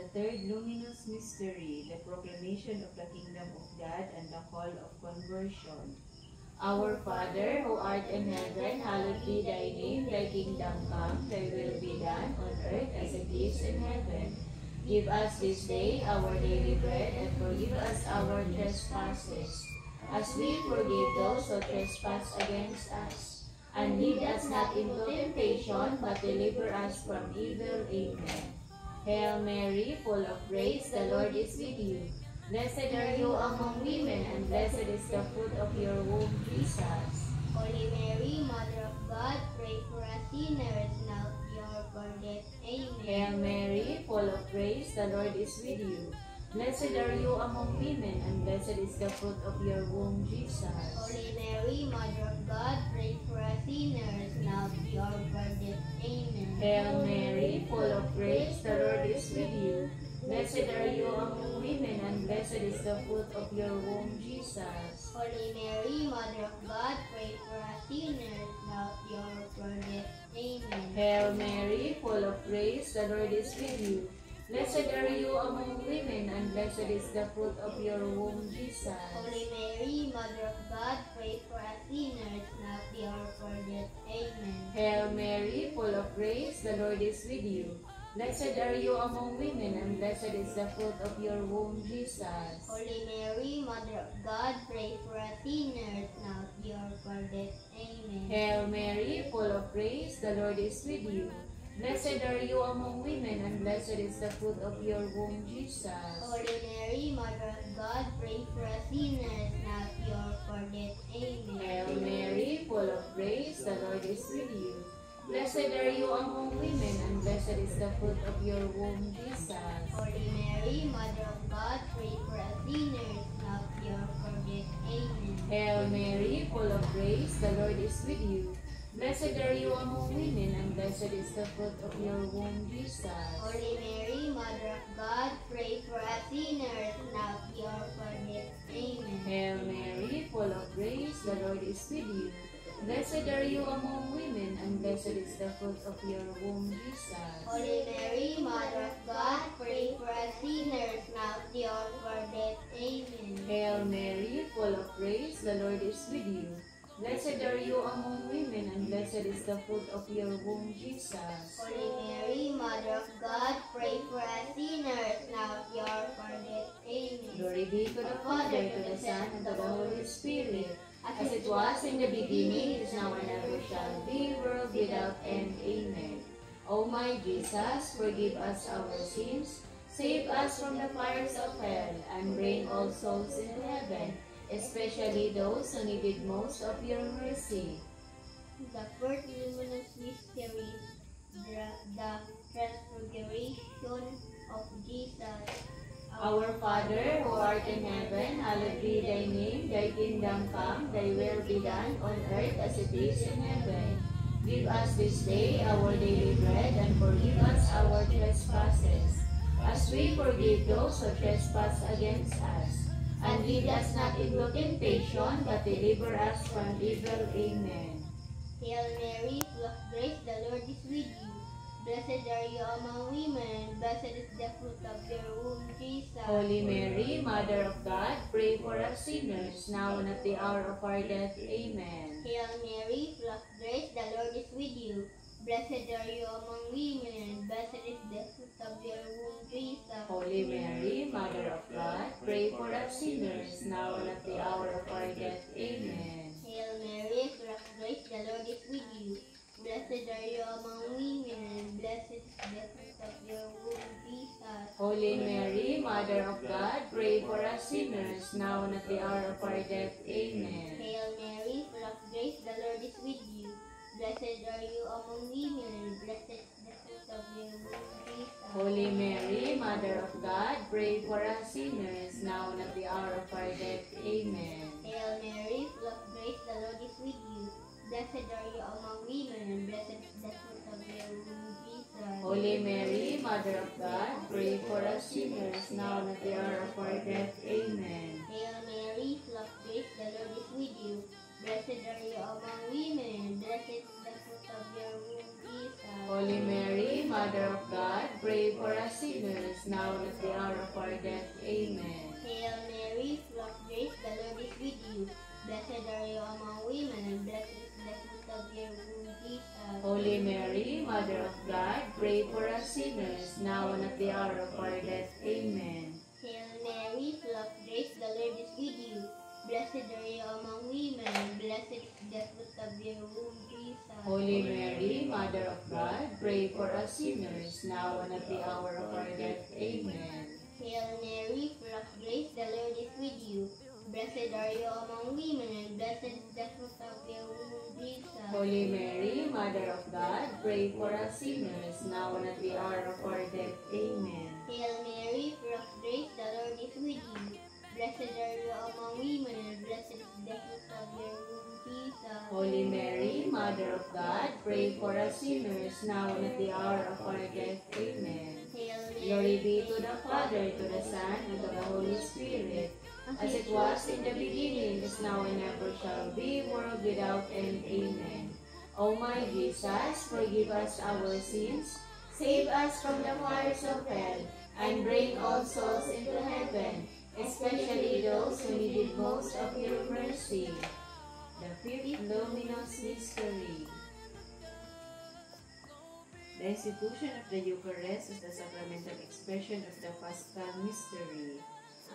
The third luminous mystery, the proclamation of the kingdom of God and the call of conversion. Our Father, who art in heaven, hallowed be thy name. Thy kingdom come, thy will be done on earth as it is in heaven. Give us this day our daily bread, and forgive us our trespasses, as we forgive those who trespass against us. And lead us not into temptation, but deliver us from evil. Amen. Hail Mary, full of grace, the Lord is with you. Blessed are you among women, and blessed is the fruit of your womb, Jesus. Holy Mary, Mother of God, pray for us sinners, now at the hour of our death. Amen. Hail Mary, full of grace, the Lord is with you. Blessed are you among women, and blessed is the fruit of your womb, Jesus. Holy Mary, Mother of God, pray for us sinners, now at the hour of our death. Amen. Hail Mary, full of grace, the Lord is with you. Blessed are you among women, and blessed is the fruit of your womb, Jesus. Holy Mary, Mother of God, pray for us sinners, now at the hour of our death. Amen. Hail Mary, full of grace, the Lord is with you. Blessed are you among women, and blessed is the fruit of your womb, Jesus. Holy Mary, Mother of God, pray for us sinners, now at the hour of our death. Amen. Hail Mary, full of grace, the Lord is with you. Blessed are you among women, and blessed is the fruit of your womb, Jesus. Holy Mary, Mother of God, pray for us sinners, now at the hour of our death. Amen. Hail Mary, full of grace, the Lord is with you. Blessed are you among women, and blessed is the fruit of your womb, Jesus. Holy Mary, Mother of God, pray for us sinners, now at the hour of our death. Amen. Hail Mary, full of grace, the Lord is with you. Blessed are you among women, and blessed is the fruit of your womb, Jesus. Holy Mary, Mother of God, pray for us sinners, now at the hour of our death. Amen. Hail Mary, full of grace, the Lord is with you. Blessed are you among women, and blessed is the fruit of your womb, Jesus. Holy Mary, Mother of God, pray for us sinners, now at the hour of our death. Amen. Hail Mary, full of grace, the Lord is with you. Blessed are you among women, and blessed is the fruit of your womb, Jesus. Holy Mary, Mother of God, pray for us sinners, now at the hour of our death. Amen. Hail Mary, full of grace, the Lord is with you. Blessed are you among women, and blessed is the fruit of your womb, Jesus. Holy Mary, Mother of God, pray for us sinners, now at the hour of our death. Amen. Glory be to the Father, to the Son, and to the Holy Spirit, as it was in the beginning, is now, and ever shall be, world without end. Amen. O my Jesus, forgive us our sins, save us from the fires of hell, and bring all souls into heaven, especially those who needed most of your mercy. The first luminous mystery, the transfiguration of Jesus. Our Father, who art in heaven, hallowed be thy name. Thy kingdom come, thy will be done on earth as it is in heaven. Give us this day our daily bread, and forgive us our trespasses, as we forgive those who trespass against us. And lead us not into temptation, but deliver us from evil. Amen. Hail Mary, full of grace, the Lord is with you. Blessed are you among women, blessed is the fruit of your womb, Jesus. Holy Mary, Mother of God, pray for us sinners, now and at the hour of our death. Amen. Hail Mary, full of grace, the Lord is with you. Blessed are you among women, blessed is the fruit of your womb, Jesus. Holy Mary, Mother of God, pray for us sinners, now and at the hour of our death. Amen. Hail Mary, full of grace, the Lord is with you. Blessed are you among women, blessed is the fruit of your womb, Jesus. Holy Mary, Mother of God, pray for us sinners, now and at the hour of our death. Amen. Hail Mary, full of grace, the Lord is with you. Blessed are you among women, blessed is the fruit of your womb, Jesus. Holy Mary, Mother of God, pray for us sinners, now and at the hour of our death. Amen. Hail Mary, full of grace, the Lord is with you. Blessed are you among women, blessed is the fruit of your womb, Jesus. Holy Mary, Mother of God, pray for us sinners, now and at the hour of our death. Amen. Hail Mary, full of grace, the Lord is with you. Blessed are you among women, blessed is the fruit of your womb, Jesus. Holy Mary, Mother of God, pray for us sinners, now and at the hour of our death. Amen. Hail Mary, full of grace, the Lord is with you. Blessed are you among women, and blessed is the fruit of your womb, Jesus. Holy Mary, Mother of God, pray for us sinners, now and at the hour of our death. Amen. Hail Mary, full of grace, the Lord is with you. Blessed are you among women, and blessed is the fruit of your womb, Jesus. Holy Mary, Mother of God, pray for us sinners, now and at the hour of our death. Amen. Hail Mary, full of grace, the Lord is with you. Blessed are you among women, and blessed is the fruit of your womb, Jesus. Holy Mary, Mother of God, pray for us sinners, now and at the hour of our death. Amen. Hail Mary, full of grace, the Lord is with you. Blessed are you among women, and blessed is the fruit of your womb, Jesus. Holy Mary, Mother of God, pray for us sinners, now and at the hour of our death. Amen. Hail Mary, Glory be to the Father, to the Son, and to the Holy Spirit, as it was in the beginning, is now, and ever shall be, world without end. Amen. O my Jesus, forgive us our sins, save us from the fires of hell, and bring all souls into heaven, especially those who needed most of your mercy. The fifth luminous mystery. The institution of the Eucharist is the sacramental expression of the Paschal mystery.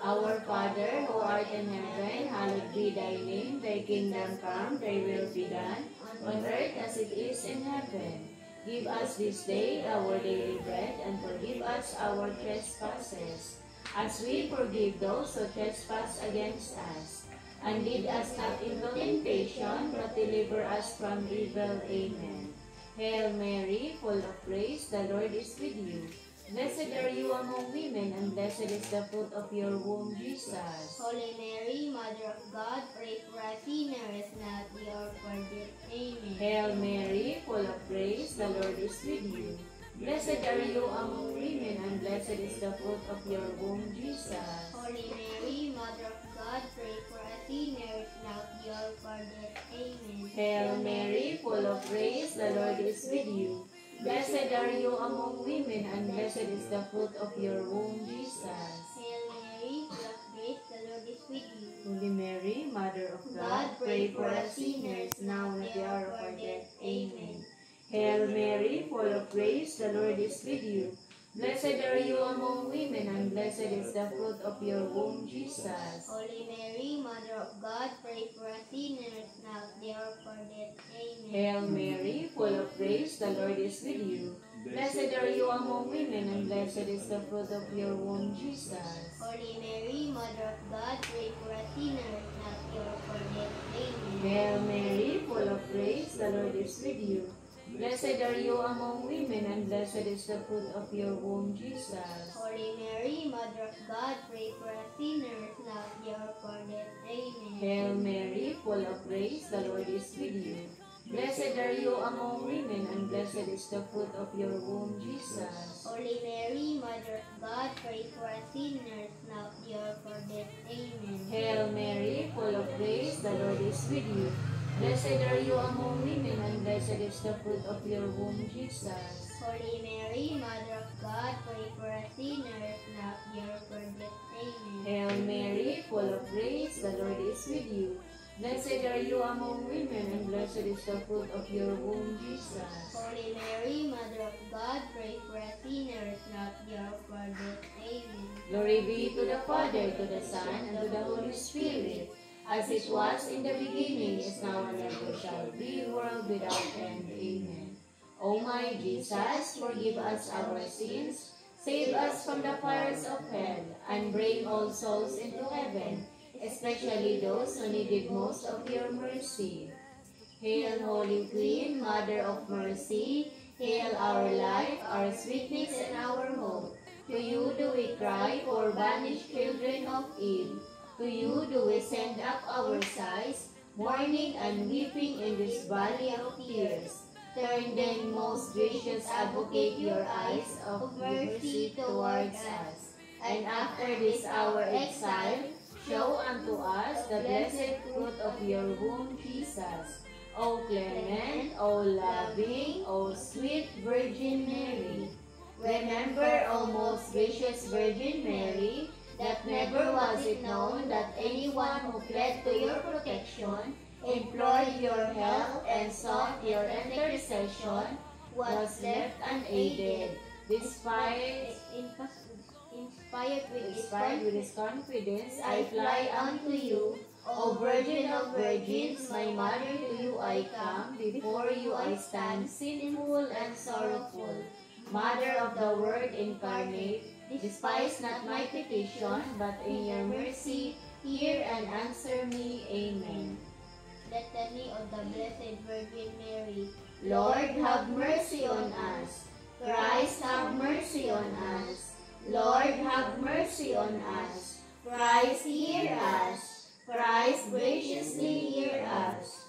Our Father, who art in heaven, hallowed be thy name. Thy kingdom come, thy will be done, on earth as it is in heaven. Give us this day our daily bread, and forgive us our trespasses, as we forgive those who trespass against us. And lead us not into temptation, but deliver us from evil. Amen. Hail Mary, full of grace, the Lord is with you. Blessed are you among women, and blessed is the fruit of your womb, Jesus. Holy Mary, Mother of God, pray for us sinners, now at the hour of our death. Amen. Hail Mary, full of grace, the Lord is with you. Blessed are you among women, and blessed is the fruit of your womb, Jesus. Holy Mary, Mother of God, pray for us sinners, now at the hour of our death. Amen. Hail Mary, full of grace, the Lord is with you. Blessed are you among women, and blessed is the fruit of your womb, Jesus. Hail Mary, full of grace, the Lord is with you. Holy Mary, Mother of God, pray for us sinners, now and at the hour of our death. Amen. Hail Mary, full of grace, the Lord is with you. Blessed are you among women, and blessed is the fruit of your womb, Jesus. Holy Mary, Mother of God, pray for us sinners, now at the hour of our death. Amen. Hail Mary, full of grace, the Lord is with you. Blessed are you among women, and blessed is the fruit of your womb, Jesus. Holy Mary, Mother of God, pray for us sinners, now at the hour of our death. Amen. Hail Mary, full of grace, the Lord is with you. Blessed are you among women, and blessed is the fruit of your womb, Jesus. Holy Mary, Mother of God, pray for us sinners, now at the hour of our death. Amen. Hail Mary, full of grace, the Lord is with you. Blessed are you among women, and blessed is the fruit of your womb, Jesus. Holy Mary, Mother of God, pray for us sinners, now at the hour of our death. Amen. Hail Mary, full of grace, the Lord is with you. Blessed are you among women, and blessed is the fruit of your womb, Jesus. Holy Mary, Mother of God, pray for us sinners, now at the hour of our death. Amen. Hail Mary, full of grace, the Lord is with you. Blessed are you among women, and blessed is the fruit of your womb, Jesus. Holy Mary, Mother of God, pray for us sinners, now at the hour of our death. Amen. Glory be to the Father, to the Son, and to the Holy Spirit, as it was in the beginning, is now, and ever shall be, world without end. Amen. O my Jesus, forgive us our sins, save us from the fires of hell, and bring all souls into heaven, especially those who needed most of your mercy. Hail, Holy Queen, Mother of Mercy, hail our life, our sweetness, and our hope. To you do we cry, poor banished children of Eve. To you do we send up our sighs, mourning and weeping in this valley of tears. Turn then, most gracious Advocate, your eyes of mercy towards us, and after this our exile, show unto us the blessed fruit of your womb, Jesus. O clement, O loving, O sweet Virgin Mary. Remember, O most gracious Virgin Mary, that never was it known that anyone who fled to your protection, implored your help, and sought your intercession was left unaided. Inspired with this confidence, I fly unto you, O Virgin of Virgins, my Mother, to you I come, before you I stand, sinful and sorrowful. Mother of the Word incarnate, despise not my petition, but in your mercy, hear and answer me. Amen. Litany of the Blessed Virgin Mary. Lord, have mercy on us. Christ, have mercy on us. Lord, have mercy on us. Christ, hear us. Christ, graciously hear us.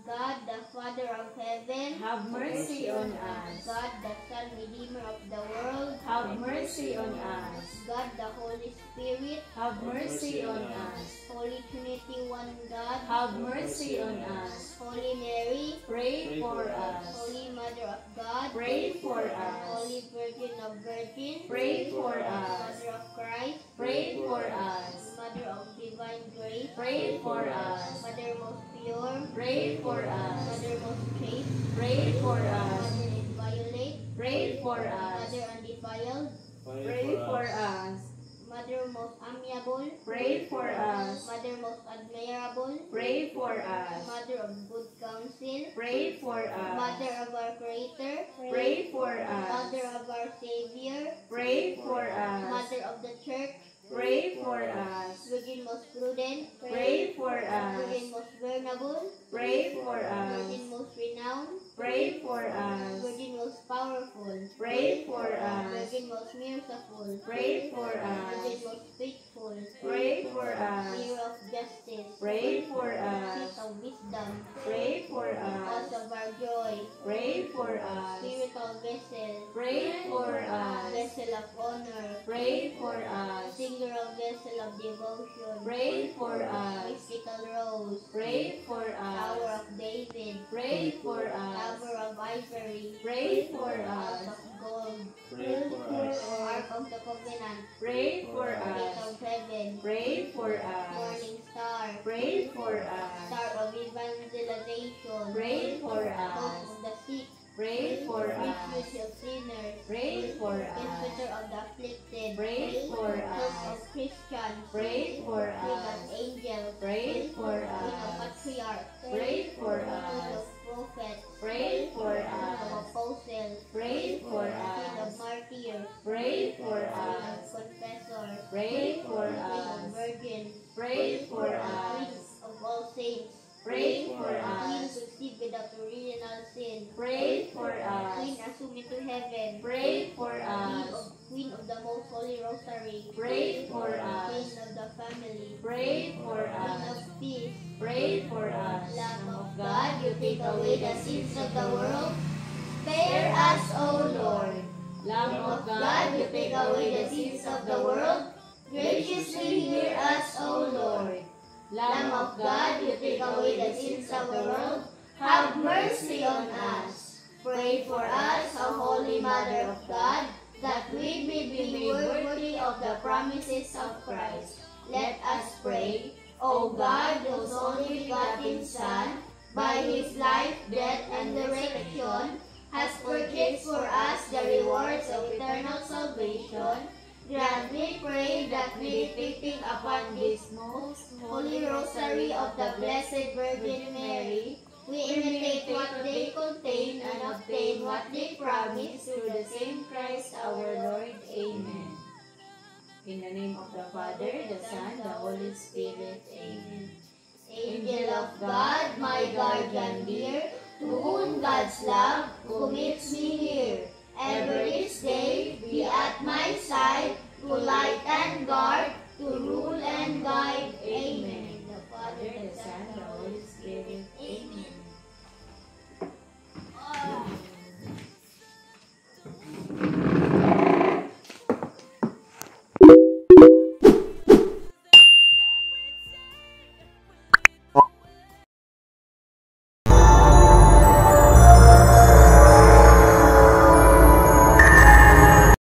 God, the Father of heaven, have mercy on us. God, the Son, Redeemer of the world, have mercy on us. God, the Holy Spirit, have mercy on us. Holy Trinity, one God, have mercy on us. Holy Mary, pray for us. Holy Mother of God, pray for us. Holy Virgin of Virgins, pray for us. Mother of Christ, pray for us. Mother of Divine Grace, pray for us. Mother most pure, pray for us. Mother most chaste, pray for us. Mother inviolate, pray for us. Mother undefiled, pray for us. Mother most amiable, pray for us. Mother most admirable, pray for us. Mother of good counsel, pray for us. Mother of our Creator, pray for us. Mother of our Savior, pray for us. Mother of the Church, pray for us. Virgin most prudent, pray for us. Virgin most venerable, pray for us. Virgin most renowned, pray for us. Virgin most powerful, pray for us. Virgin most merciful, pray for us. Virgin most faithful, pray for us. Mirror of justice, pray for Seat us. of wisdom, pray for Cause us. of our joy, pray for us. Spiritual vessel, pray for us. Vessel of honor, pray for us. Singular vessel of devotion, pray for us. Mystical rose, pray for Tower us. of David, pray for us. Tower of ivory, pray for House us. of gold, Pray for us. Ark of the Covenant, pray for Gate us. of heaven, pray for us. Morning Star, pray for us. Star of evangelization, pray for Hope us. of the sick, pray for us. Refuge of sinners, pray for us. Comforter of the afflicted, pray for Church of us. Christians, pray for Queen us. of angels, pray for Queen of us. patriarchs, pray for Queen us. of prophets, pray for Queen of us. apostles, pray for Queen of us. martyrs, pray for Queen of us. confessors, pray for Queen of us. virgins, pray for Queen us. of all saints, pray for Queen us. conceived without original sin, pray for Queen us. assumed into heaven, pray for us. Queen of the most holy rosary, pray for Queen us. of the family, pray for Queen us. of peace, pray for us. Lamb of God, you take away the sins of the world. Spare us, O Lord. Lamb of God, you take away the sins of the world. Graciously hear us, O Lord. Lamb of God, you take away the sins of the world. Have mercy on us. Pray for us, O Holy Mother of God, that we may be made worthy of the promises of Christ. Let us pray. O God, whose only begotten Son, by his life, death, and resurrection, has purchased for us the rewards of eternal salvation, grant, we pray, that meditating upon this most holy rosary of the Blessed Virgin Mary, we imitate what they contain and obtain what they promise through the same Christ our Lord. Amen. In the name of the Father, the Son, the Holy Spirit. Amen. Angel of God, my guardian dear, to whom God's love commits me here, ever this day be at my side, to light and guard, to rule and guide